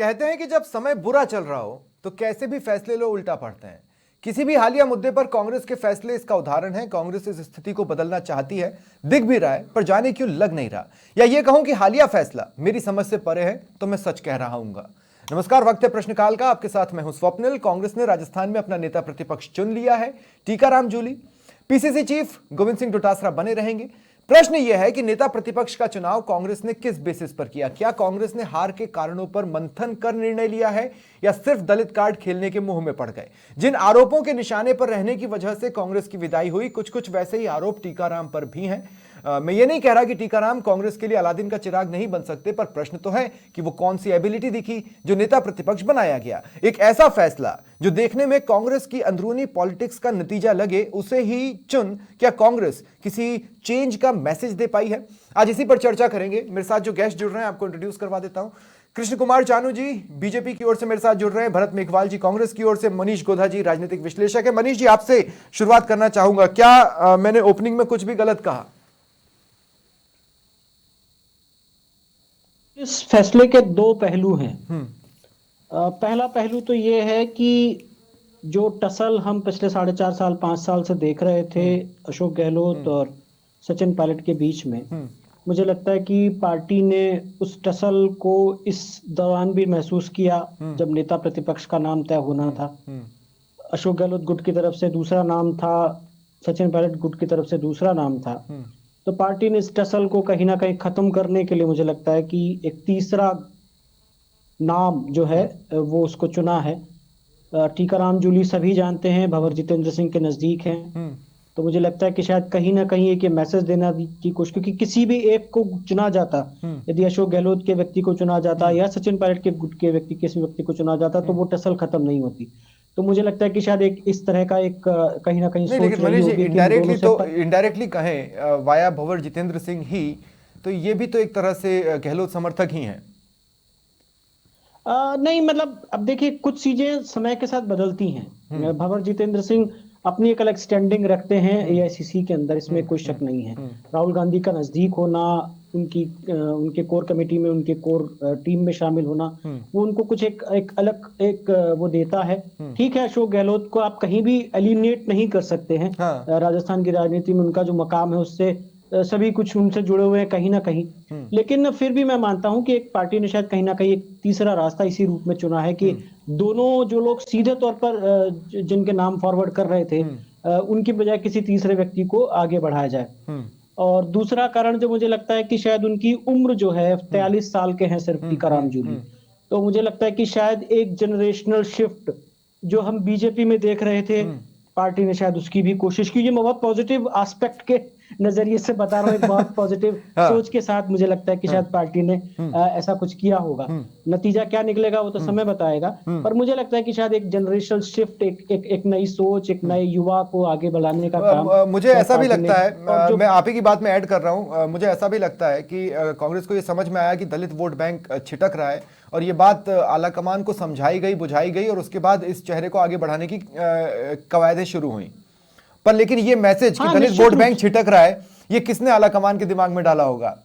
कहते हैं कि जब समय बुरा चल रहा हो तो कैसे भी फैसले लो उल्टा पड़ते हैं। किसी भी हालिया मुद्दे पर कांग्रेस के फैसले इसका उदाहरण है। कांग्रेस इस स्थिति को बदलना चाहती है, दिख भी रहा है, पर जाने क्यों लग नहीं रहा। या ये कहूं कि हालिया फैसला मेरी समझ से परे है तो मैं सच कह रहा हूंगा। नमस्कार, वक्त है प्रश्नकाल का। आपके साथ मैं हूं स्वप्निल। कांग्रेस ने राजस्थान में अपना नेता प्रतिपक्ष चुन लिया है। टीकाराम जूली पीसीसी चीफ गोविंद सिंह डोटासरा बने रहेंगे। प्रश्न यह है कि नेता प्रतिपक्ष का चुनाव कांग्रेस ने किस बेसिस पर किया। क्या कांग्रेस ने हार के कारणों पर मंथन कर निर्णय लिया है या सिर्फ दलित कार्ड खेलने के मुंह में पड़ गए। जिन आरोपों के निशाने पर रहने की वजह से कांग्रेस की विदाई हुई, कुछ कुछ वैसे ही आरोप टीकाराम पर भी हैं। मैं ये नहीं कह रहा कि टीकाराम कांग्रेस के लिए अलादीन का चिराग नहीं बन सकते, पर प्रश्न तो है कि वो कौन सी एबिलिटी दिखी जो नेता प्रतिपक्ष बनाया गया। एक ऐसा फैसला जो देखने में कांग्रेस की अंदरूनी पॉलिटिक्स का नतीजा लगे, उसे ही चुन क्या कांग्रेस किसी चेंज का मैसेज दे पाई है। आज इसी पर चर्चा करेंगे। मेरे साथ जो गेस्ट जुड़ रहे हैं आपको इंट्रोड्यूस करवा देता हूं। कृष्ण कुमार चानू जी बीजेपी की ओर से मेरे साथ जुड़ रहे हैं। भरत मेघवाल जी कांग्रेस की ओर से। मनीष गोधा जी राजनीतिक विश्लेषक है। मनीष जी, आपसे शुरुआत करना चाहूंगा। क्या मैंने ओपनिंग में कुछ भी गलत कहा? इस फैसले के दो पहलू हैं। पहला पहलू तो ये है कि जो टसल हम पिछले 4.5 साल 5 साल से देख रहे थे अशोक गहलोत और सचिन पायलट के बीच में, मुझे लगता है कि पार्टी ने उस टसल को इस दौरान भी महसूस किया जब नेता प्रतिपक्ष का नाम तय होना था। अशोक गहलोत गुट की तरफ से दूसरा नाम था, सचिन पायलट गुट की तरफ से दूसरा नाम था। तो पार्टी ने इस टसल को कहीं ना कहीं खत्म करने के लिए मुझे लगता है कि एक तीसरा नाम जो है वो उसको चुना है। टीकाराम जूली सभी जानते हैं, भंवर जितेंद्र सिंह के नजदीक हैं। तो मुझे लगता है कि शायद कहीं ना कहीं एक मैसेज देना की कोशिश, क्योंकि किसी भी एक को चुना जाता, यदि अशोक गहलोत के व्यक्ति को चुना जाता या सचिन पायलट के गुट के व्यक्ति किसी व्यक्ति को चुना जाता, तो वो टसल खत्म नहीं होती। तो मुझे लगता है कि शायद एक इस तरह का एक कहीं ना कहीं नहीं, सोच लेकिन रही मनीष जी होगी कि इनडायरेक्टली कहें वाया भंवर जितेंद्र सिंह ही, तो ये भी तो एक तरह से गहलोत समर्थक ही हैं। नहीं, मतलब अब देखिए, कुछ चीजें समय के साथ बदलती हैं। भंवर जितेंद्र सिंह अपनी एक अलग स्टैंडिंग रखते हैं एआईसीसी के अंदर, इसमें कोई शक नहीं है। राहुल गांधी का नजदीक होना, उनके कोर कमेटी में, उनके कोर टीम में शामिल होना, वो उनको कुछ एक अलग वो देता है। ठीक है, अशोक गहलोत को आप कहीं भी एलिमिनेट नहीं कर सकते हैं। राजस्थान की राजनीति में उनका जो मकाम है उससे सभी कुछ उनसे जुड़े हुए हैं कहीं ना कहीं। लेकिन फिर भी मैं मानता हूं कि एक पार्टी ने शायद कहीं ना कहीं एक तीसरा रास्ता इसी रूप में चुना है कि दोनों जो लोग सीधे तौर पर जिनके नाम फॉरवर्ड कर रहे थे, उनकी बजाय किसी तीसरे व्यक्ति को आगे बढ़ाया जाए। और दूसरा कारण जो मुझे लगता है कि शायद उनकी उम्र जो है 43 साल के हैं सिर्फ टीकाराम जूली। तो मुझे लगता है कि शायद एक जनरेशनल शिफ्ट जो हम बीजेपी में देख रहे थे, पार्टी ने शायद उसकी भी कोशिश की। ये मैं बहुत पॉजिटिव एस्पेक्ट के नजरिए से बता रहा हूँ, एक बहुत पॉजिटिव सोच के साथ मुझे लगता है कि शायद पार्टी ने ऐसा कुछ किया होगा। नतीजा क्या निकलेगा वो तो समय बताएगा, पर मुझे लगता है कि शायद एक जनरेशनल शिफ्ट, एक नई सोच, एक नए युवा को आगे बढ़ाने का काम मुझे ऐसा भी लगता है, मैं आप ही की बात में ऐड कर रहा हूं, मुझे ऐसा भी लगता है कि कांग्रेस को ये समझ में आया कि दलित वोट बैंक छिटक रहा है, और ये बात आलाकमान को समझाई गई, बुझाई गई, और उसके बाद इस चेहरे को आगे बढ़ाने की कवायदें शुरू हुई। पर लेकिन ये मैसेज कि दलित वोट बैंक छिटक रहा है, ये किसने आलाकमान के दिमाग में डाला होगा?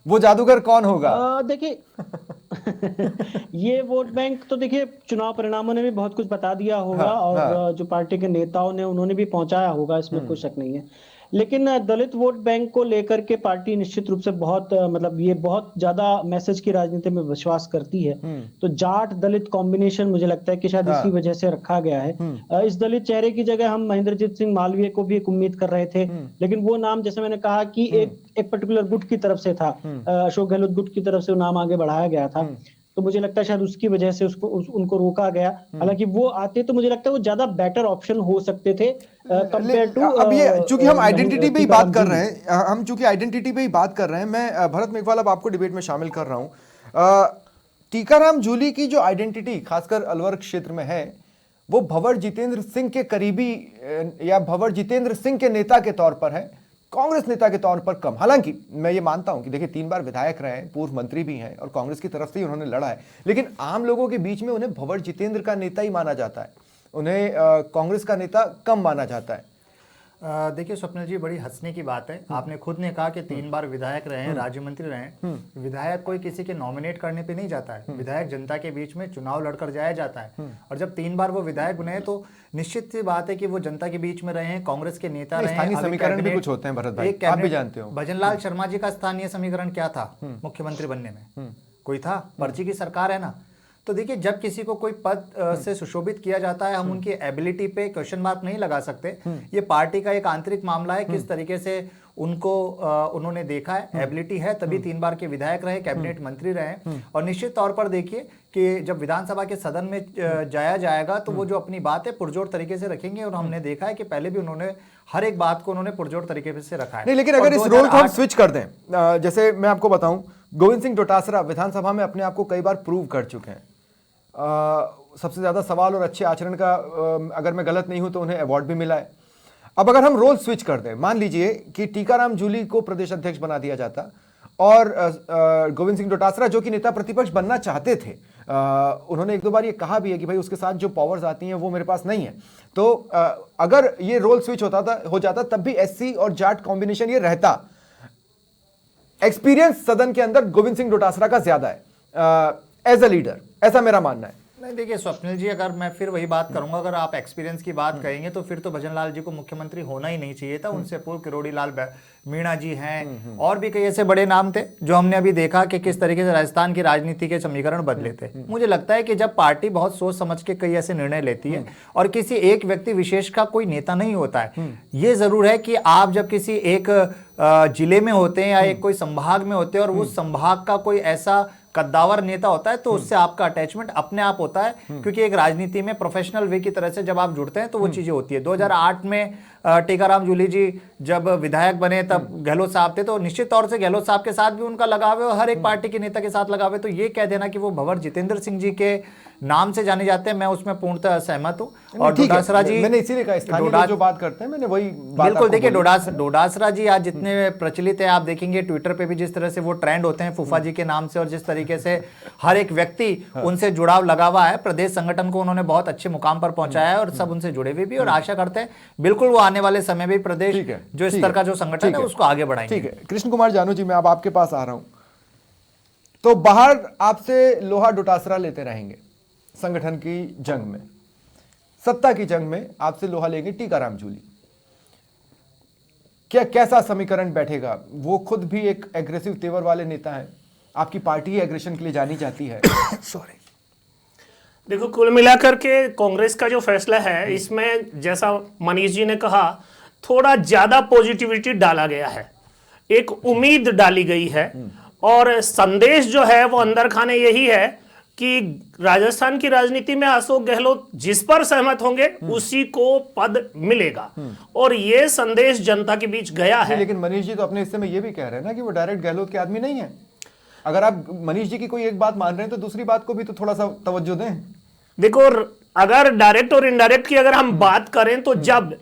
वो जादूगर कौन होगा? देखिए ये वोट बैंक तो देखिए चुनाव परिणामों ने भी बहुत कुछ बता दिया होगा। और जो पार्टी के नेताओं ने उन्होंने भी पहुंचाया होगा, इसमें कोई शक नहीं है। लेकिन दलित वोट बैंक को लेकर के पार्टी निश्चित रूप से बहुत मतलब ये बहुत ज्यादा मैसेज की राजनीति में विश्वास करती है। तो जाट दलित कॉम्बिनेशन मुझे लगता है कि शायद इसी वजह से रखा गया है। इस दलित चेहरे की जगह हम महेंद्रजीत सिंह मालवीय को भी एक उम्मीद कर रहे थे, लेकिन वो नाम, जैसे मैंने कहा कि एक पर्टिकुलर गुट की तरफ से था, अशोक गहलोत गुट की तरफ से वो नाम आगे बढ़ाया गया था। तो मुझे लगता है शायद उसकी वजह से उनको रोका गया। हालांकि वो आते तो मुझे लगता है वो ज्यादा बेटर ऑप्शन हो सकते थे कंपेयर टू। अब ये चूंकि हम आइडेंटिटी पे ही बात कर रहे हैं, मैं भरत मेघवाल अब आपको डिबेट में शामिल कर रहा हूं। टीकाराम जूली की जो आइडेंटिटी खासकर अलवर क्षेत्र में है, वो भंवर जितेंद्र सिंह के करीबी या भंवर जितेंद्र सिंह के नेता के तौर पर है, कांग्रेस नेता के तौर पर कम। हालांकि मैं ये मानता हूं कि देखिए 3 बार विधायक रहे हैं, पूर्व मंत्री भी हैं, और कांग्रेस की तरफ से ही उन्होंने लड़ा है, लेकिन आम लोगों के बीच में उन्हें भंवर जितेंद्र का नेता ही माना जाता है, उन्हें कांग्रेस का नेता कम माना जाता है। देखिए स्वप्निल जी, बड़ी हंसने की बात है। आपने खुद ने कहा कि 3 बार विधायक रहे हैं, राज्य मंत्री रहे हैं। विधायक कोई किसी के नॉमिनेट करने पे नहीं जाता है, विधायक जनता के बीच में चुनाव लड़कर जाया जाता है। और जब 3 बार वो विधायक बने तो निश्चित सी बात है कि वो जनता के बीच में रहे हैं, कांग्रेस के नेता रहे हैं। स्थानीय समीकरण भी कुछ होते हैं भरत भाई, आप भी जानते हो। भजनलाल शर्मा जी का स्थानीय समीकरण क्या था मुख्यमंत्री बनने में? कोई था? पर्ची की सरकार है ना। तो देखिए, जब किसी को कोई पद से सुशोभित किया जाता है, हम उनकी एबिलिटी पे क्वेश्चन मार्क नहीं लगा सकते। ये पार्टी का एक आंतरिक मामला है, किस तरीके से उनको उन्होंने देखा है। एबिलिटी है तभी 3 बार के विधायक रहे, कैबिनेट मंत्री रहे। और निश्चित तौर पर देखिए कि जब विधानसभा के सदन में जाया जाएगा तो वो जो अपनी बात है पुरजोर तरीके से रखेंगे। और हमने देखा है कि पहले भी उन्होंने हर एक बात को उन्होंने पुरजोर तरीके से रखा है। नहीं, लेकिन अगर इस रोल को हम स्विच कर दें, जैसे मैं आपको बताऊं, गोविंद सिंह डोटासरा विधानसभा में अपने आप को कई बार प्रूव कर चुके हैं। सबसे ज्यादा सवाल और अच्छे आचरण का, अगर मैं गलत नहीं हूं तो उन्हें अवार्ड भी मिला है। अब अगर हम रोल स्विच कर दें, मान लीजिए कि टीकाराम जूली को प्रदेश अध्यक्ष बना दिया जाता और गोविंद सिंह डोटासरा जो कि नेता प्रतिपक्ष बनना चाहते थे, उन्होंने 1-2 बार ये कहा भी है कि भाई उसके साथ जो पावर्स आती हैं वो मेरे पास नहीं है। तो अगर ये रोल स्विच हो जाता तब भी एससी और जाट कॉम्बिनेशन ये रहता। एक्सपीरियंस सदन के अंदर गोविंद सिंह डोटासरा का ज्यादा है एज अ लीडर, ऐसा मेरा मानना है। नहीं देखिए स्वप्निल जी, अगर मैं फिर वही बात करूंगा, अगर आप एक्सपीरियंस की बात कहेंगे तो फिर तो भजनलाल जी को मुख्यमंत्री होना ही नहीं चाहिए था। उनसे पूर्व किरोड़ी लाल मीणा जी हैं, और भी कई ऐसे बड़े नाम थे जो हमने अभी देखा कि किस तरीके से राजस्थान की राजनीति के समीकरण बदले थे। मुझे लगता है कि जब पार्टी बहुत सोच समझ के कई ऐसे निर्णय लेती है और किसी एक व्यक्ति विशेष का कोई नेता नहीं होता है। ये जरूर है कि आप जब किसी एक जिले में होते हैं या एक कोई संभाग में होते हैं और उस संभाग का कोई ऐसा कद्दावर नेता होता है तो उससे आपका अटैचमेंट अपने आप होता है, क्योंकि एक राजनीति में प्रोफेशनल वे की तरह से जब आप जुड़ते हैं तो वो चीजें होती है। 2008 में टीकाराम जूली जी जब विधायक बने तब गहलोत साहब थे, तो निश्चित तौर से गहलोत साहब के साथ भी उनका लगाव है और हर एक पार्टी के नेता के साथ लगाव है। तो ये कह देना कि वो भंवर जितेंद्र सिंह जी के नाम से जाने जाते हैं, मैं उसमें पूर्णतः सहमत हूँ। और डोडासरा जी, मैंने इसीलिए कहा स्थानीय लोग जो बात करते हैं, मैंने वही बात बिल्कुल। देखिए डोडासरा जी आज जितने प्रचलित है, आप देखेंगे ट्विटर पे भी जिस तरह से वो ट्रेंड होते हैं फूफा जी के नाम से, और जिस तरीके से हर एक व्यक्ति उनसे जुड़ाव लगा हुआ है। प्रदेश संगठन को उन्होंने बहुत अच्छे मुकाम पर पहुंचाया है और सब उनसे जुड़े हुए भी, और आशा करते हैं बिल्कुल वो आने वाले समय में प्रदेश जो स्तर का जो संगठन है उसको आगे बढ़ाएंगे। ठीक है कृष्ण कुमार जानू जी, मैं अब आपके पास आ रहा हूं। तो बाहर आपसे लोहा डोटासरा लेते रहेंगे संगठन की जंग में, सत्ता की जंग में आपसे लोहा लेंगे टीकाराम जूली। क्या कैसा समीकरण बैठेगा? वो खुद भी एक एग्रेसिव तेवर वाले नेता हैं, आपकी पार्टी एग्रेशन के लिए जानी जाती है। सॉरी, देखो कुल मिलाकर के कांग्रेस का जो फैसला है इसमें जैसा मनीष जी ने कहा, थोड़ा ज्यादा पॉजिटिविटी डाला गया है, एक उम्मीद डाली गई है। और संदेश जो है वो अंदर खाने यही है कि राजस्थान की राजनीति में अशोक गहलोत जिस पर सहमत होंगे उसी को पद मिलेगा, और ये संदेश जनता के बीच गया है। लेकिन मनीष जी तो अपने हिस्से में ये भी कह रहे हैं ना कि वो डायरेक्ट गहलोत के आदमी नहीं है। अगर आप मनीष जी की कोई एक बात मान रहे हैं तो दूसरी बात को भी तो थोड़ा सा तवज्जो दें। देखो, अगर डायरेक्ट और इनडायरेक्ट की अगर हम बात करें तो जब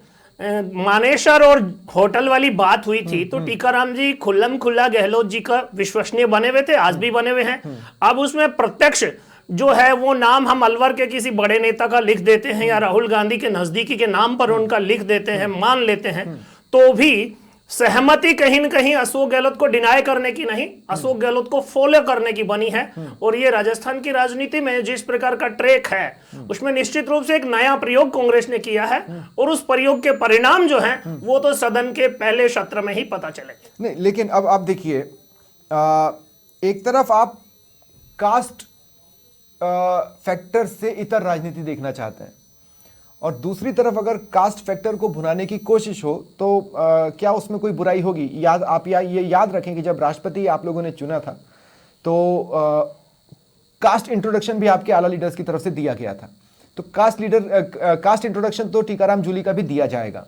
मानेसर और होटल वाली बात हुई थी तो टीकाराम जी खुल्लम खुल्ला गहलोत जी का विश्वसनीय बने हुए थे, आज भी बने हुए हैं। अब उसमें प्रत्यक्ष जो है वो नाम हम अलवर के किसी बड़े नेता का लिख देते हैं या राहुल गांधी के नजदीकी के नाम पर उनका लिख देते हैं, मान लेते हैं, तो भी सहमति कहीं न कहीं अशोक गहलोत को डिनाई करने की नहीं, अशोक गहलोत को फॉलो करने की बनी है। और ये राजस्थान की राजनीति में जिस प्रकार का ट्रैक है उसमें निश्चित रूप से एक नया प्रयोग कांग्रेस ने किया है, और उस प्रयोग के परिणाम जो हैं वो तो सदन के पहले सत्र में ही पता चलेंगे। नहीं, लेकिन अब आप देखिए, एक तरफ आप कास्ट फैक्टर से इतर राजनीति देखना चाहते हैं और दूसरी तरफ अगर कास्ट फैक्टर को भुनाने की कोशिश हो तो क्या उसमें कोई बुराई होगी? आप ये याद रखें कि जब राष्ट्रपति आप लोगों ने चुना था तो कास्ट इंट्रोडक्शन भी आपके आला लीडर्स की तरफ से दिया गया था। तो कास्ट इंट्रोडक्शन तो टीकाराम जूली का भी दिया जाएगा।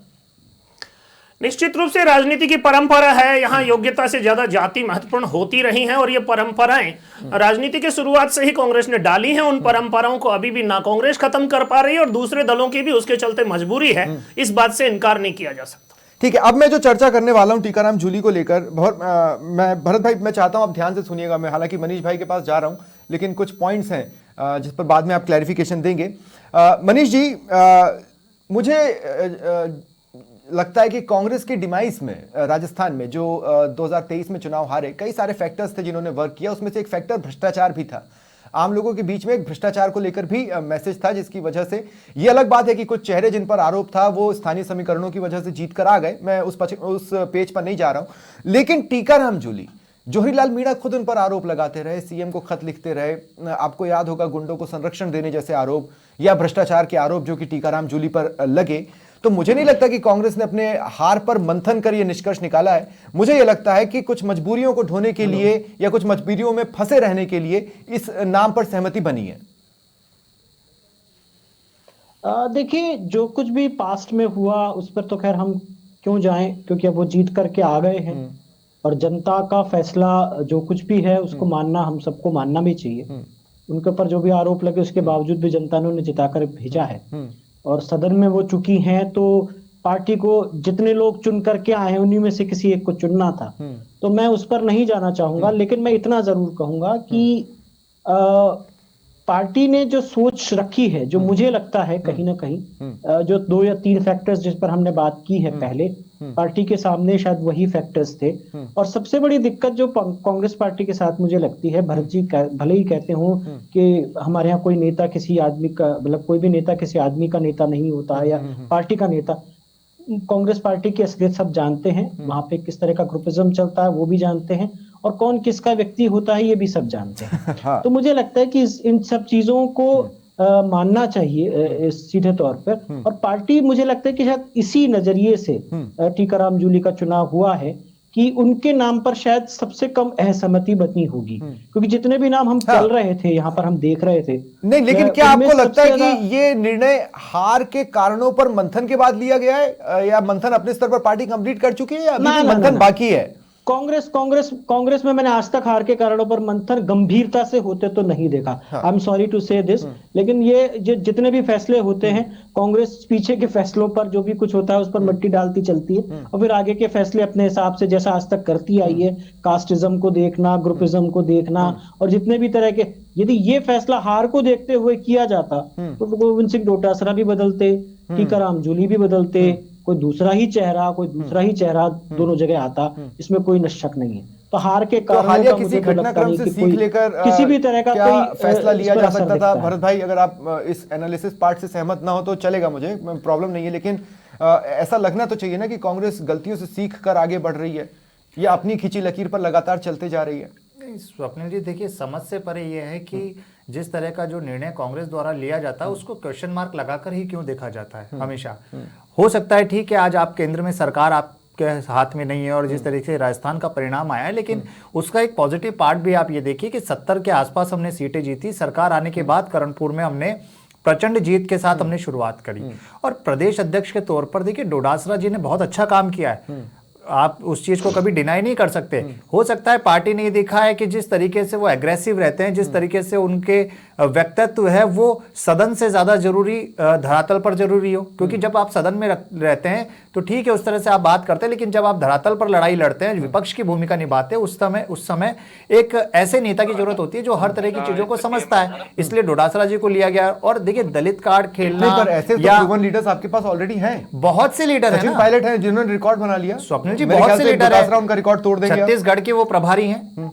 निश्चित रूप से राजनीति की परंपरा है, यहाँ योग्यता से ज्यादा जाति महत्वपूर्ण होती रही हैं, और ये परंपराएं राजनीति की शुरुआत से ही कांग्रेस ने डाली हैं। उन परंपराओं को अभी भी ना कांग्रेस खत्म कर पा रही है और दूसरे दलों की भी उसके चलते मजबूरी है, इस बात से इनकार नहीं किया जा सकता। ठीक है, अब मैं जो चर्चा करने वाला हूं टीकाराम जूली को लेकर, मैं भरत भाई मैं चाहता हूं आप ध्यान से सुनिएगा। मैं हालांकि मनीष भाई के पास जा रहा हूं, लेकिन कुछ पॉइंट्स हैं जिस पर बाद में आप क्लैरिफिकेशन देंगे। मनीष जी, मुझे लगता है कि कांग्रेस की डिमाइस में राजस्थान में जो 2023 में चुनाव हारे, कई सारे फैक्टर्स थे जिन्होंने वर्क किया, उसमें से एक फैक्टर भ्रष्टाचार भी था। आम लोगों के बीच में एक भ्रष्टाचार को लेकर भी मैसेज था, जिसकी वजह से ये अलग बात है कि कुछ चेहरे जिन पर आरोप था वो स्थानीय समीकरणों की वजह से जीत कर आ गए, मैं उस पेज पर नहीं जा रहा हूं। लेकिन टीकाराम जूली, जवाहरलाल मीणा खुद उन पर आरोप लगाते रहे, सीएम को खत लिखते रहे, आपको याद होगा गुंडों को संरक्षण देने जैसे आरोप या भ्रष्टाचार के आरोप जो कि टीकाराम जूली पर लगे। तो मुझे नहीं लगता कि कांग्रेस ने अपने हार पर मंथन कर यह निष्कर्ष निकाला है। मुझे यह लगता है कि कुछ मजबूरियों को ढोने के लिए या कुछ मजबूरियों में फंसे रहने के लिए इस नाम पर सहमति बनी है। देखिए, जो कुछ भी पास्ट में हुआ उस पर तो खैर हम क्यों जाएं, क्योंकि अब वो जीत करके आ गए हैं और जनता का फैसला जो कुछ भी है उसको मानना, हम सबको मानना भी चाहिए। उनके ऊपर जो भी आरोप लगे उसके बावजूद भी जनता ने उन्हें जिताकर भेजा है और सदन में वो चुकी हैं, तो पार्टी को जितने लोग चुन करके आए हैं उन्हीं में से किसी एक को चुनना था। तो मैं उस पर नहीं जाना चाहूंगा, लेकिन मैं इतना जरूर कहूंगा कि पार्टी ने जो सोच रखी है, जो मुझे लगता है कहीं ना कहीं जो 2 या 3 फैक्टर्स जिस पर हमने बात की है पहले, पार्टी के सामने शायद वही फैक्टर्स थे। और सबसे बड़ी दिक्कत जो कांग्रेस पार्टी के साथ मुझे लगती है, भरत जी भले ही कहते हो कि हमारे यहाँ कोई नेता किसी आदमी का, मतलब कोई भी नेता किसी आदमी का नेता नहीं होता है या पार्टी का नेता, कांग्रेस पार्टी की असलियत सब जानते हैं, वहां पे किस तरह का ग्रुपिज्म चलता है वो भी जानते हैं और कौन किसका व्यक्ति होता है ये भी सब जानते हैं। हाँ। तो मुझे लगता है कि इन सब चीजों को मानना चाहिए सीधे तौर पर। और पार्टी, मुझे लगता है कि शायद इसी नजरिए से टीकाराम जूली का चुनाव हुआ है कि उनके नाम पर शायद सबसे कम असहमति बनी होगी, क्योंकि जितने भी नाम हम चल रहे थे यहाँ पर, हम देख रहे थे। नहीं, लेकिन क्या आपको लगता है कि ये निर्णय हार के कारणों पर मंथन के बाद लिया गया है, या मंथन अपने स्तर पर पार्टी कंप्लीट कर चुकी है, या अभी भी मंथन बाकी है? कांग्रेस में मैंने आज तक हार के कारणों पर मंथन गंभीरता से होते तो नहीं देखा। आई एम सॉरी टू से दिस, लेकिन ये जितने भी फैसले होते हैं, कांग्रेस पीछे के फैसलों पर जो भी कुछ होता है उस पर मिट्टी डालती चलती है और फिर आगे के फैसले अपने हिसाब से, जैसा आज तक करती आई है, कास्टिज्म को देखना, ग्रुपिज्म को देखना और जितने भी तरह के, यदि ये फैसला हार को देखते हुए किया जाता तो गोविंद सिंह डोटासरा भी बदलते, टीकाराम जूली भी बदलते, कोई दूसरा ही चेहरा दोनों जगह आता, इसमें कोई शक नहीं है। तो हार के कारण हालिया किसी घटनाक्रम से सीख लेकर किसी भी तरह का कोई फैसला लिया जा सकता था? भरत भाई, अगर आप इस एनालिसिस पार्ट से सहमत ना हो तो चलेगा, मुझे प्रॉब्लम नहीं है, लेकिन ऐसा लगना तो चाहिए ना कि कांग्रेस गलतियों से सीख कर आगे बढ़ रही है या अपनी खींची लकीर पर लगातार चलते जा रही है। स्वप्निल जी, देखिए, समझ से परे ये है कि जिस तरह का जो निर्णय कांग्रेस द्वारा लिया जाता है उसको क्वेश्चन मार्क लगाकर ही क्यों देखा जाता है हमेशा। हो सकता है ठीक है, आज आप केंद्र में सरकार आपके हाथ में नहीं है और जिस तरीके से राजस्थान का परिणाम आया है, लेकिन उसका एक पॉजिटिव पार्ट भी आप ये देखिए कि 70 के आसपास हमने सीटें जीती। सरकार आने के बाद करणपुर में हमने प्रचंड जीत के साथ हमने शुरुआत करी और प्रदेश अध्यक्ष के तौर पर देखिए डोडासरा जी ने बहुत अच्छा काम किया है, आप उस चीज को कभी डिनाई नहीं कर सकते। हो सकता है पार्टी ने देखा है कि जिस तरीके से वो एग्रेसिव रहते हैं, जिस तरीके से उनके व्यक्तित्व है, वो सदन से ज्यादा जरूरी धरातल पर जरूरी हो, क्योंकि जब आप सदन में रहते हैं तो ठीक है उस तरह से आप बात करते हैं, लेकिन जब आप धरातल पर लड़ाई लड़ते हैं, विपक्ष की भूमिका निभाते हैं, उस समय एक ऐसे नेता की जरूरत होती है जो हर तरह की चीजों को समझता है। इसलिए डोडासरा जी को लिया गया। और देखिए, दलित कार्ड खेलना, ऐसे तो लीडर्स आपके पास ऑलरेडी हैं, बहुत से लीडर हैं, पायलट हैं जिन्होंने रिकॉर्ड बना लिया। स्वप्निल जी, बहुत से लीडर हैं, उनका रिकॉर्ड तोड़ देंगे। छत्तीसगढ़ के वो प्रभारी हैं,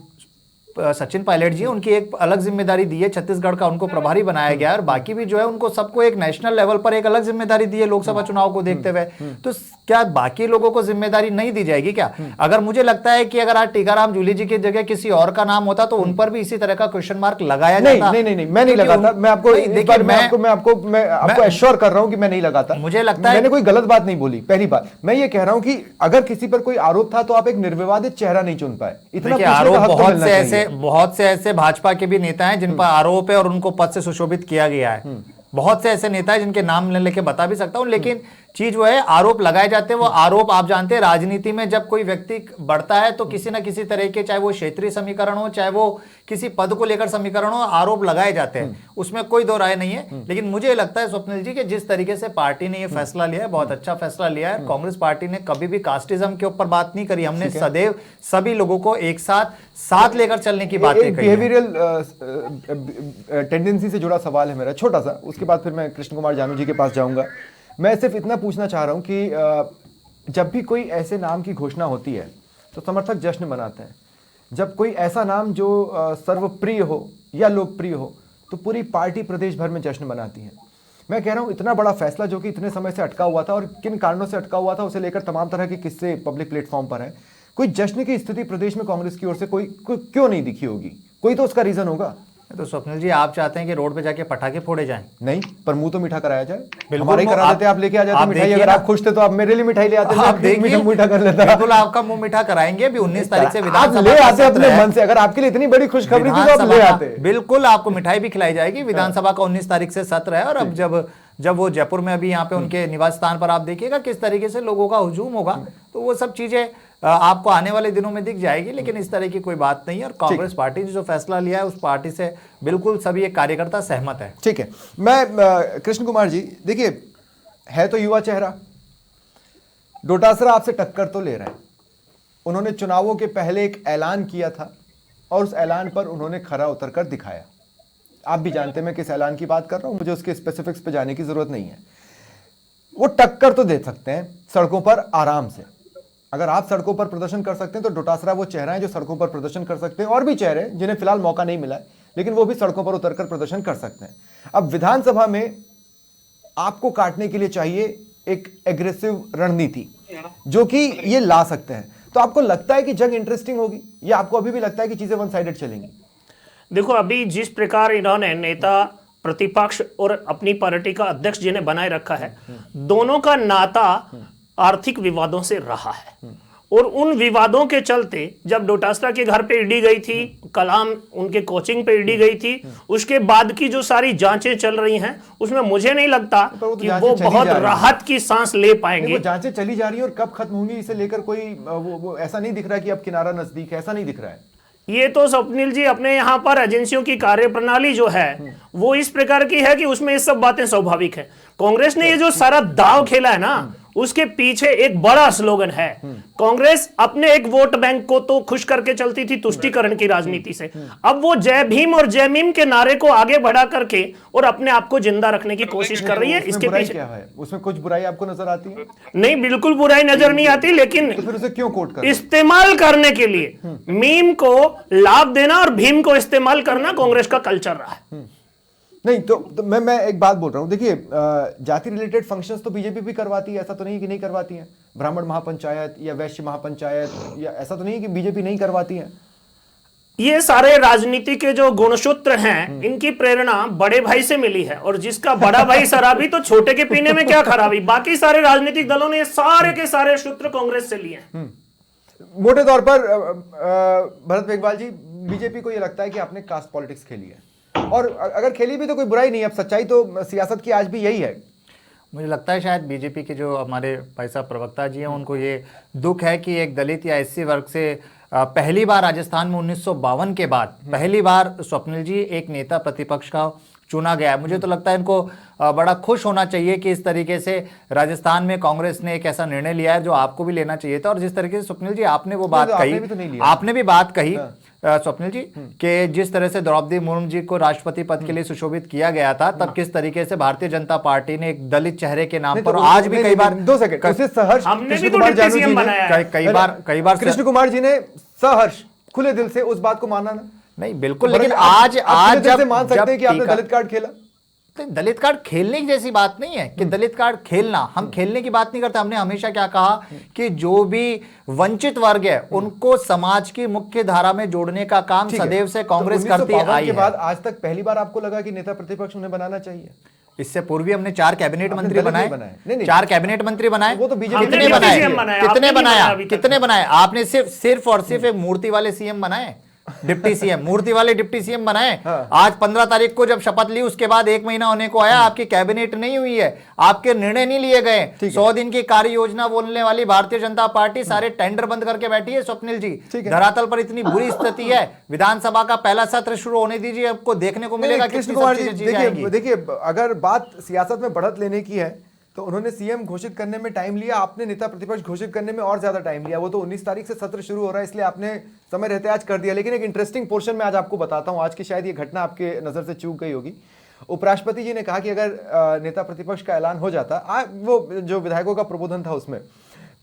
सचिन पायलट जी, उनकी एक अलग जिम्मेदारी दी है, छत्तीसगढ़ का उनको प्रभारी बनाया गया है और बाकी भी जो है उनको सबको एक नेशनल लेवल पर एक अलग जिम्मेदारी दी है लोकसभा चुनाव को देखते हुए। तो क्या बाकी लोगों को जिम्मेदारी नहीं दी जाएगी क्या? अगर मुझे लगता है कि अगर आज टीकाराम जूली जी की जगह किसी और का नाम होता तो उन पर भी इसी तरह का क्वेश्चन मार्क लगाया जाता। नहीं, मैं नहीं लगाता। मैं आपको एश्योर कर रहा हूं कि मैं नहीं लगाता। मुझे लगता है मैंने कोई गलत बात नहीं बोली। पहली बात मैं ये कह रहा हूं कि अगर किसी पर कोई आरोप था तो आप एक निर्विवादित चेहरा नहीं चुन पाए। इतना आरोप बहुत से ऐसे भाजपा के भी नेता हैं जिन पर आरोप है और उनको पद से सुशोभित किया गया है। बहुत से ऐसे नेता हैं जिनके नाम लेके बता भी सकता हूं, लेकिन चीज वो है, आरोप लगाए जाते हैं। वो आरोप आप जानते हैं, राजनीति में जब कोई व्यक्ति बढ़ता है तो किसी ना किसी तरह के, चाहे वो क्षेत्रीय समीकरण हो, चाहे वो किसी पद को लेकर समीकरण हो, आरोप लगाए जाते हैं, उसमें कोई दो राय नहीं है। लेकिन मुझे लगता है स्वप्निल जी कि जिस तरीके से पार्टी ने ये फैसला लिया है, बहुत अच्छा फैसला लिया है। कांग्रेस पार्टी ने कभी भी कास्टिज्म के ऊपर बात नहीं करी, हमने सदैव सभी लोगों को एक साथ लेकर चलने की बात कही। बिहेवियरल टेंडेंसी से जुड़ा सवाल है मेरा, छोटा सा, उसके बाद फिर मैं कृष्ण कुमार जानू जी के पास जाऊंगा। मैं सिर्फ इतना पूछना चाह रहा हूं कि जब भी कोई ऐसे नाम की घोषणा होती है तो समर्थक जश्न मनाते हैं। जब कोई ऐसा नाम जो सर्वप्रिय हो या लोकप्रिय हो तो पूरी पार्टी प्रदेश भर में जश्न मनाती है। मैं कह रहा हूं इतना बड़ा फैसला जो कि इतने समय से अटका हुआ था और किन कारणों से अटका हुआ था उसे लेकर तमाम तरह के किस्से पब्लिक प्लेटफॉर्म पर है। कोई जश्न की स्थिति प्रदेश में कांग्रेस की ओर से कोई क्यों नहीं दिखी होगी? कोई तो उसका रीजन होगा। तो स्वप्निल जी, आप चाहते हैं कि रोड पे जाके पटाखे फोड़े जाएं? नहीं, पर मुंह तो मीठा कराया जाए। बिल्कुल, हमारे ही करा देते, आप लेके आ जाते मिठाई। अगर आप खुश थे तो आप मेरे लिए मिठाई ले आते, आप देखिए, मीठा कर लेता। बिल्कुल आपका मुंह मीठा कराएंगे। अभी 19 तारीख से आप विधानसभा ले का आते सत्र अपने है। मन से। अगर आपके लिए इतनी बड़ी खुशखबरी थी तो आप ले विधानसभा आते। का बिल्कुल आपको मिठाई भी खिलाई जाएगी। विधानसभा का 19 तारीख से सत्र है और अब जब वो जयपुर में अभी यहाँ पे उनके निवास स्थान पर आप देखिएगा किस तरीके से लोगों का हुजूम होगा, तो वो सब चीजें आपको आने वाले दिनों में दिख जाएगी। लेकिन इस तरह की कोई बात नहीं है और कांग्रेस पार्टी ने जो फैसला लिया है उस पार्टी से बिल्कुल सभी एक कार्यकर्ता सहमत है। ठीक है, मैं कृष्ण कुमार जी, देखिए है तो युवा चेहरा, डोटासरा आपसे टक्कर तो ले रहे हैं। उन्होंने चुनावों के पहले एक ऐलान किया था और उस ऐलान पर उन्होंने खरा उतरकर दिखाया। आप भी जानते हैं मैं किस ऐलान की बात कर रहा हूं, मुझे उसके स्पेसिफिक्स पे जाने की जरूरत नहीं है। वो टक्कर तो दे सकते हैं सड़कों पर आराम से। अगर आप सड़कों पर प्रदर्शन कर सकते हैं तो डोटासरा वो चेहरा है जो सड़कों पर प्रदर्शन कर सकते हैं, और भी चेहरे जिन्हें फिलहाल मौका नहीं मिला है लेकिन वो भी सड़कों पर उतरकर प्रदर्शन कर सकते हैं। अब विधानसभा में आपको काटने के लिए चाहिए एक एग्रेसिव रणनीति जो कि ये ला सकते हैं। तो आपको लगता है कि जंग इंटरेस्टिंग होगी या आपको अभी भी लगता है कि चीजें वन साइडेड चलेंगी? देखो, अभी जिस प्रकार इन्होंने नेता प्रतिपक्ष और अपनी पार्टी का अध्यक्ष जिन्हें बनाए रखा है, दोनों का नाता आर्थिक विवादों से रहा है और उन विवादों के चलते जब डोटासरा के घर पे ईडी गई थी, कलाम उनके कोचिंग पे ईडी गई थी, उसके बाद की जो सारी जांचें चल रही हैं उसमें मुझे नहीं लगता कि वो बहुत राहत की सांस ले पाएंगे। वो जांचें चली जा रही है और कब खत्म होंगी इसे लेकर कोई वो ऐसा नहीं दिख रहा है कि अब किनारा नजदीक है, ऐसा नहीं दिख रहा है। ये तो स्वप्निल जी, अपने यहाँ पर एजेंसियों की कार्यप्रणाली जो है वो इस प्रकार की है कि उसमें ये सब बातें स्वाभाविक है। कांग्रेस ने ये जो सारा दांव खेला है ना, उसके पीछे एक बड़ा स्लोगन है। कांग्रेस अपने एक वोट बैंक को तो खुश करके चलती थी तुष्टीकरण की राजनीति से, अब वो जय भीम और जय मीम के नारे को आगे बढ़ा करके और अपने आप को जिंदा रखने की कोशिश कर रही है। इसके पीछे क्या है? उसमें कुछ बुराई आपको नजर आती है? नहीं, बिल्कुल बुराई नजर नहीं आती, लेकिन तो फिर उसे क्यों कोट कर इस्तेमाल करने के लिए मीम को लाभ देना और भीम को इस्तेमाल करना कांग्रेस का कल्चर रहा है। नहीं तो मैं एक बात बोल रहा हूं। देखिए, जाति रिलेटेड फंक्शंस तो बीजेपी भी करवाती है, ऐसा तो नहीं कि नहीं करवाती है। ब्राह्मण महापंचायत या वैश्य महापंचायत, या ऐसा तो नहीं कि बीजेपी नहीं करवाती है। ये सारे राजनीति के जो गुणसूत्र हैं, इनकी प्रेरणा बड़े भाई से मिली है और जिसका बड़ा भाई शराबी तो छोटे के पीने में क्या खराबी। बाकी सारे राजनीतिक दलों ने सारे के सारे सूत्र कांग्रेस से लिए हैं। मोटे तौर पर भरत मेघवाल जी, बीजेपी को यह लगता है कि आपने कास्ट पॉलिटिक्स खेली है, और अगर खेली भी तो कोई बुराई नहीं है। अब सच्चाई तो सियासत की आज भी यही है। मुझे लगता है शायद बीजेपी के जो हमारे भाई साहब प्रवक्ता जी हैं उनको ये दुख है कि एक दलित या एससी वर्ग से पहली बार राजस्थान में 1952 के बाद पहली बार स्वप्निल जी एक नेता प्रतिपक्ष का चुना गया है। मुझे तो लगता है इनको बड़ा खुश होना चाहिए कि इस तरीके से राजस्थान में कांग्रेस ने एक ऐसा निर्णय लिया है जो आपको भी लेना चाहिए था। और जिस तरीके से स्वप्निल जी आपने वो बात कही, आपने भी बात कही स्वप्निल जी कि जिस तरह से द्रौपदी मुर्मू जी को राष्ट्रपति पद के लिए सुशोभित किया गया था, तब किस तरीके से भारतीय जनता पार्टी ने एक दलित चेहरे के नाम पर आज भी कई बार 2 सेकंड उसे सहर्ष हमने भी तो डिप्टी सीएम बनाया है। कई बार कृष्ण कुमार जी ने सहर्ष खुले दिल से उस बात को माना ना। नहीं बिल्कुल, लेकिन आज जब मान सकते हैं कि आपने दलित कार्ड खेला, तो दलित कार्ड खेलने की जैसी बात नहीं है कि दलित कार्ड खेलना, हम खेलने की बात नहीं करते। हमने हमेशा क्या कहा कि जो भी वंचित वर्ग है उनको समाज की मुख्य धारा में जोड़ने का काम सदैव से कांग्रेस करती आई है। बाद आज तक पहली बार आपको लगा कि नेता प्रतिपक्ष उन्हें बनाना चाहिए? इससे पूर्व भी हमने 4 कैबिनेट मंत्री बनाए, 4 कैबिनेट मंत्री बनाए। वो तो बीजेपी कितने बनाए? कितने बनाए? आपने सिर्फ और सिर्फ एक मूर्ति वाले सीएम बनाए, डिप्टी सीएम, मूर्ति वाले डिप्टी सीएम बनाए। आज 15 तारीख को जब शपथ ली उसके बाद 1 महीना होने को आया, आपकी कैबिनेट नहीं हुई है, आपके निर्णय नहीं लिए गए। 100 दिन की कार्य योजना बोलने वाली भारतीय जनता पार्टी सारे टेंडर बंद करके बैठी है स्वप्निल जी। धरातल पर इतनी बुरी स्थिति है। विधानसभा का पहला सत्र शुरू होने दीजिए, आपको देखने को मिलेगा। कृष्ण कुमार जी, देखिए अगर बात सियासत में बढ़त लेने की है तो उन्होंने सीएम घोषित करने में टाइम लिया, आपने नेता प्रतिपक्ष घोषित करने में और ज्यादा टाइम लिया। वो तो 19 तारीख से सत्र शुरू हो रहा है, इसलिए आपने समय रहते आज कर दिया। लेकिन एक इंटरेस्टिंग पोर्शन में आज आपको बताता हूं, आज की शायद ये घटना आपके नजर से चूक गई होगी। उपराष्ट्रपति जी ने कहा कि अगर नेता प्रतिपक्ष का ऐलान हो जाता, वो जो विधायकों का प्रबोधन था उसमें,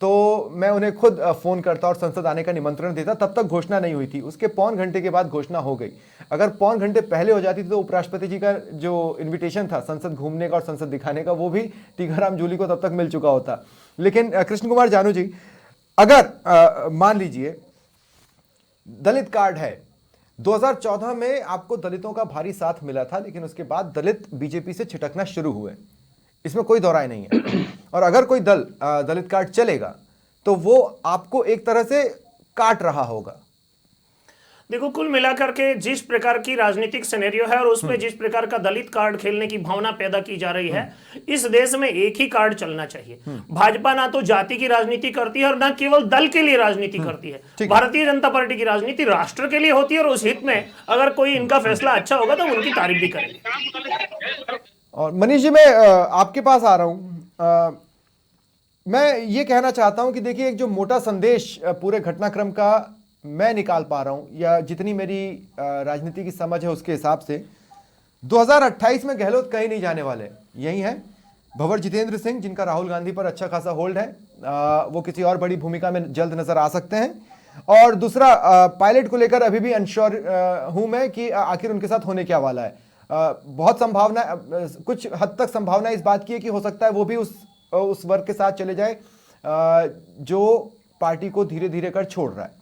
तो मैं उन्हें खुद फोन करता और संसद आने का निमंत्रण देता। तब तक घोषणा नहीं हुई थी, उसके पौन घंटे के बाद घोषणा हो गई। अगर पौन घंटे पहले हो जाती तो उपराष्ट्रपति जी का जो इन्विटेशन था संसद घूमने का और संसद दिखाने का, वो भी टीकाराम जूली को तब तक मिल चुका होता। लेकिन कृष्ण कुमार जानू जी, अगर मान लीजिए दलित कार्ड है, 2014 में आपको दलितों का भारी साथ मिला था, लेकिन उसके बाद दलित बीजेपी से छिटकना शुरू हुए, इसमें कोई दो राय नहीं है। और अगर कोई दल दलित कार्ड चलेगा तो वो आपको एक तरह से काट रहा होगा। देखो, कुल मिलाकर के जिस प्रकार की राजनीतिक सिनेरियो है और उसमें जिस प्रकार का दलित कार्ड खेलने की भावना पैदा की जा रही है, इस देश में एक ही कार्ड चलना चाहिए। भाजपा ना तो जाति की राजनीति करती है और ना केवल दल के लिए राजनीति करती है। भारतीय जनता पार्टी की राजनीति राष्ट्र के लिए होती है और उस हित में अगर कोई इनका फैसला अच्छा होगा तो उनकी तारीफ भी करेंगे। और मनीष जी, मैं आपके पास आ रहा हूं। मैं ये कहना चाहता हूं कि देखिए, एक जो मोटा संदेश पूरे घटनाक्रम का मैं निकाल पा रहा हूं, या जितनी मेरी राजनीति की समझ है उसके हिसाब से, 2028 में गहलोत कहीं नहीं जाने वाले। यही है भंवर जितेंद्र सिंह, जिनका राहुल गांधी पर अच्छा खासा होल्ड है, वो किसी और बड़ी भूमिका में जल्द नजर आ सकते हैं। और दूसरा, पायलट को लेकर अभी भी अनश्योर हूं मैं कि आखिर उनके साथ होने क्या वाला है। बहुत संभावना, कुछ हद तक संभावना इस बात की है कि हो सकता है वो भी उस वर्ग के साथ चले जाए जो पार्टी को धीरे धीरे कर छोड़ रहा है।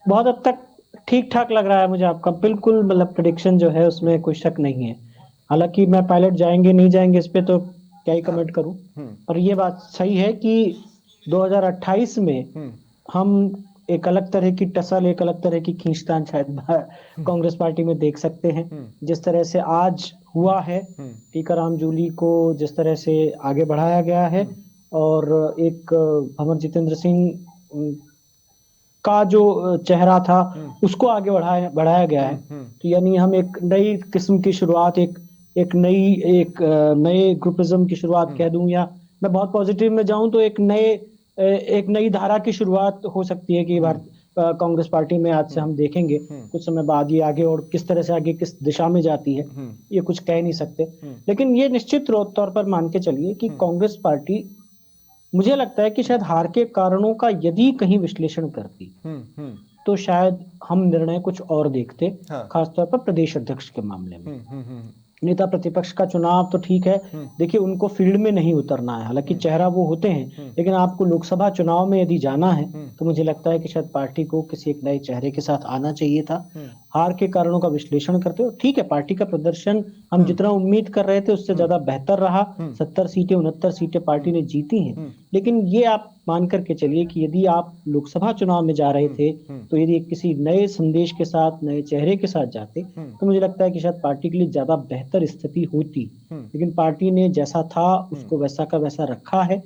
बहुत हद तक ठीक ठाक लग रहा है मुझे आपका, बिल्कुल मतलब प्रेडिक्शन जो है उसमें कोई शक नहीं है। हालांकि मैं पायलट जाएंगे नहीं जाएंगे इस पे तो क्या ही कमेंट करूं, और ये बात सही है कि 2028 में हम एक अलग तरह की टसल, एक अलग तरह की खींचतान शायद कांग्रेस पार्टी में देख सकते हैं। जिस तरह से आज हुआ है, टीकाराम जूली को जिस तरह से आगे बढ़ाया गया है और एक भंवर जितेंद्र सिंह का जो चेहरा था उसको आगे बढ़ाया गया है, तो यानी हम एक नई किस्म की शुरुआत, एक नए ग्रुपिज्म की शुरुआत कह दूं, या मैं बहुत पॉजिटिव में जाऊं तो एक नई धारा की शुरुआत हो सकती है कि कांग्रेस पार्टी में आज से हम देखेंगे कुछ समय बाद ये आगे, और किस तरह से आगे किस दिशा में जाती है ये कुछ कह नहीं सकते। लेकिन ये निश्चित तौर पर मान के चलिए कि कांग्रेस पार्टी, मुझे लगता है कि शायद हार के कारणों का यदि कहीं विश्लेषण करती तो शायद हम निर्णय कुछ और देखते, खासतौर पर प्रदेश अध्यक्ष के मामले में। नेता प्रतिपक्ष का चुनाव तो ठीक है, देखिए उनको फील्ड में नहीं उतरना है, हालांकि चेहरा वो होते हैं, लेकिन आपको लोकसभा चुनाव में यदि जाना है तो मुझे लगता है कि शायद पार्टी को किसी एक नए चेहरे के साथ आना चाहिए था। हार के कारणों का विश्लेषण करते हो, ठीक है, पार्टी का प्रदर्शन हम जितना उम्मीद कर रहे थे उससे ज्यादा बेहतर रहा। 70 सीटें 69 सीटें पार्टी ने जीती हैं, लेकिन ये आप मान करके चलिए कि यदि आप लोकसभा चुनाव में जा रहे थे तो यदि किसी नए संदेश के साथ, नए चेहरे के साथ जाते तो मुझे लगता है कि शायद पार्टी के लिए ज्यादा बेहतर स्थिति होती। लेकिन पार्टी ने जैसा था उसको वैसा का वैसा रखा है,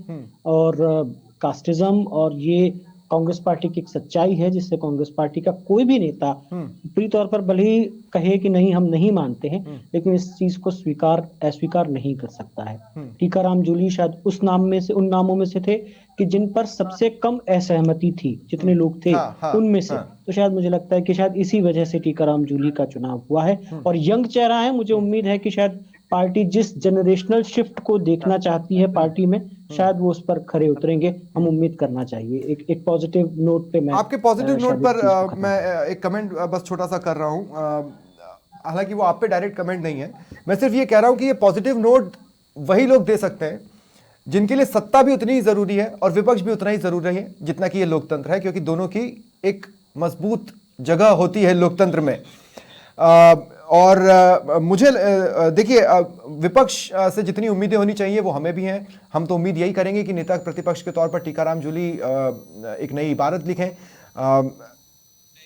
और कास्टिज्म और ये कांग्रेस पार्टी की एक सच्चाई है जिससे कांग्रेस पार्टी का कोई भी नेता पूरी तौर पर भले ही कहे कि नहीं हम नहीं मानते हैं, लेकिन इस चीज को अस्वीकार नहीं कर सकता है। टीकाराम जूली शायद उन नामों में से थे कि जिन पर सबसे कम असहमति थी, जितने लोग थे उनमें से। तो शायद मुझे लगता है कि शायद इसी वजह से टीकाराम जूली का चुनाव हुआ है, और यंग चेहरा है। मुझे उम्मीद है कि शायद पार्टी जिस जनरेशनल शिफ्ट को देखना चाहती है पार्टी में, शायद वो उस पर खरे उतरेंगे, हम उम्मीद करना चाहिए। एक पॉजिटिव नोट पे मैं आपके पॉजिटिव नोट पर मैं एक कमेंट बस छोटा सा कर रहा हूं, हालांकि वो आप पे डायरेक्ट कमेंट नहीं है। मैं सिर्फ ये कह रहा हूं कि ये पॉजिटिव नोट वही लोग दे सकते हैं जिनके लिए सत्ता भी उतनी ही जरूरी है और विपक्ष भी उतना ही जरूरी है जितना कि ये लोकतंत्र है, क्योंकि दोनों की एक मजबूत जगह होती है लोकतंत्र में। और मुझे देखिए, विपक्ष से जितनी उम्मीदें होनी चाहिए वो हमें भी हैं। हम तो उम्मीद यही करेंगे कि नेता प्रतिपक्ष के तौर पर टीकाराम जूली एक नई इबारत लिखें।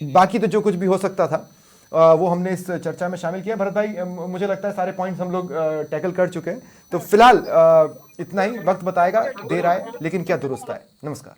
बाकी तो जो कुछ भी हो सकता था वो हमने इस चर्चा में शामिल किया। भरत भाई, मुझे लगता है सारे पॉइंट्स हम लोग टैकल कर चुके हैं, तो फिलहाल इतना ही। वक्त बताएगा देर आए लेकिन क्या दुरुस्त आए। नमस्कार।